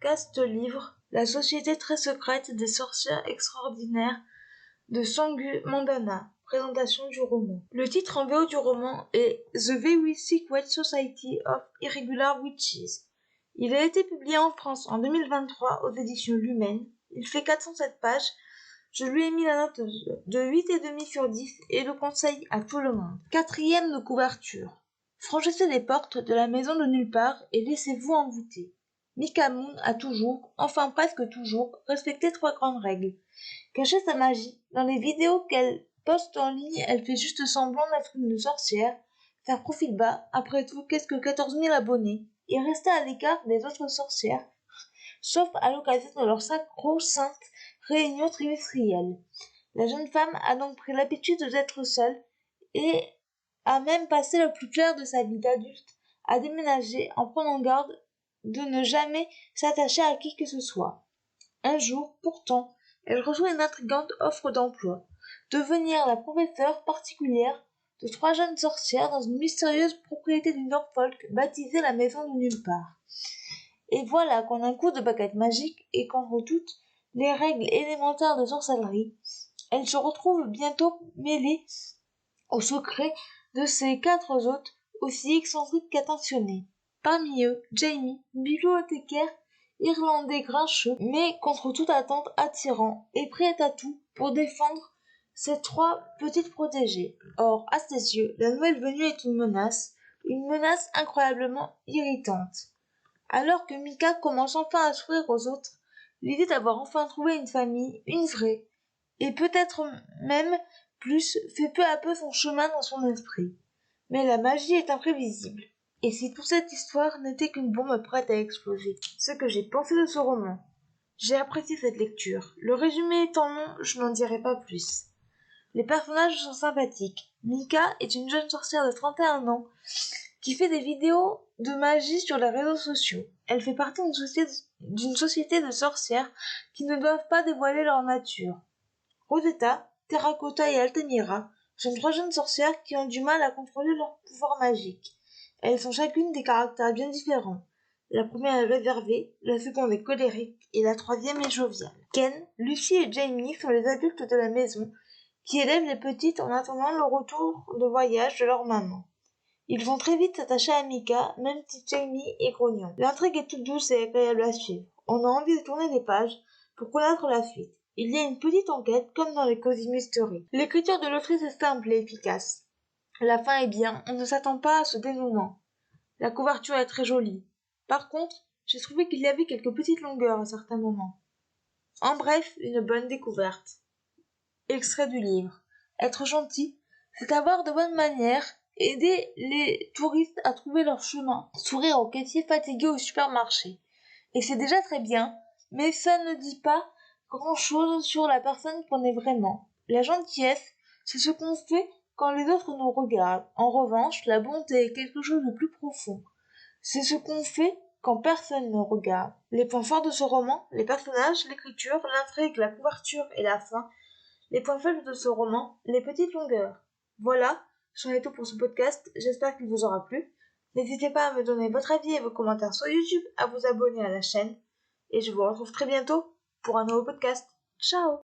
podcast livre La société très secrète des sorcières extraordinaires de Sangu Mandana. Présentation du roman. Le titre en VO du roman est The Very Secret Society of Irregular Witches. Il a été publié en France en 2023 aux éditions Lumen. Il fait 407 pages. Je lui ai mis la note de 8,5 sur 10 et le conseille à tout le monde. 4e de couverture. Franchissez les portes de la maison de nulle part et laissez-vous envoûter. Mika Moon a toujours, enfin presque toujours, respecté 3 grandes règles. Cacher sa magie. Dans les vidéos qu'elle poste en ligne, elle fait juste semblant d'être une sorcière, faire profil bas, après tout, qu'est-ce que 14 000 abonnés, et rester à l'écart des autres sorcières, sauf à l'occasion de leur sacro-sainte réunion trimestrielle. La jeune femme a donc pris l'habitude d'être seule et a même passé le plus clair de sa vie d'adulte à déménager en prenant garde de ne jamais s'attacher à qui que ce soit. Un jour, pourtant, elle reçoit une intrigante offre d'emploi, devenir la professeure particulière de 3 jeunes sorcières dans une mystérieuse propriété du Norfolk baptisée la Maison de Nulle Part. Et voilà qu'en un coup de baguette magique et contre toutes les règles élémentaires de sorcellerie, elle se retrouve bientôt mêlée au secret de ses 4 hôtes aussi excentriques qu'attentionnés. Parmi eux, Jamie, bibliothécaire irlandais grincheux, mais contre toute attente attirant et prêt à tout pour défendre ses 3 petites protégées. Or, à ses yeux, la nouvelle venue est une menace incroyablement irritante. Alors que Mika commence enfin à sourire aux autres, l'idée d'avoir enfin trouvé une famille, une vraie, et peut-être même plus, fait peu à peu son chemin dans son esprit. Mais la magie est imprévisible. Et si toute cette histoire n'était qu'une bombe prête à exploser? Ce que j'ai pensé de ce roman. J'ai apprécié cette lecture. Le résumé étant long, je n'en dirai pas plus. Les personnages sont sympathiques. Mika est une jeune sorcière de 31 ans qui fait des vidéos de magie sur les réseaux sociaux. Elle fait partie d'une société de sorcières qui ne doivent pas dévoiler leur nature. Rosetta, Terracotta et Altamira sont 3 jeunes sorcières qui ont du mal à contrôler leur pouvoir magique. Elles ont chacune des caractères bien différents. La première est réservée, la seconde est colérique et la 3e est joviale. Ken, Lucy et Jamie sont les adultes de la maison qui élèvent les petites en attendant le retour de voyage de leur maman. Ils vont très vite s'attacher à Mika, même si Jamie est grognon. L'intrigue est toute douce et agréable à suivre. On a envie de tourner les pages pour connaître la suite. Il y a une petite enquête comme dans les Cozy Mystery. L'écriture de l'autrice est simple et efficace. La fin est bien, on ne s'attend pas à ce dénouement. La couverture est très jolie. Par contre, j'ai trouvé qu'il y avait quelques petites longueurs à certains moments. En bref, une bonne découverte. Extrait du livre. Être gentil, c'est avoir de bonnes manières, aider les touristes à trouver leur chemin, sourire aux caissiers fatigués au supermarché. Et c'est déjà très bien, mais ça ne dit pas grand-chose sur la personne qu'on est vraiment. La gentillesse, c'est ce qu'on fait quand les autres nous regardent. En revanche, la bonté est quelque chose de plus profond. C'est ce qu'on fait quand personne ne regarde. Les points forts de ce roman, les personnages, l'écriture, l'intrigue, la couverture et la fin. Les points faibles de ce roman, les petites longueurs. Voilà, c'en est tout pour ce podcast, j'espère qu'il vous aura plu. N'hésitez pas à me donner votre avis et vos commentaires sur YouTube, à vous abonner à la chaîne, et je vous retrouve très bientôt pour un nouveau podcast. Ciao!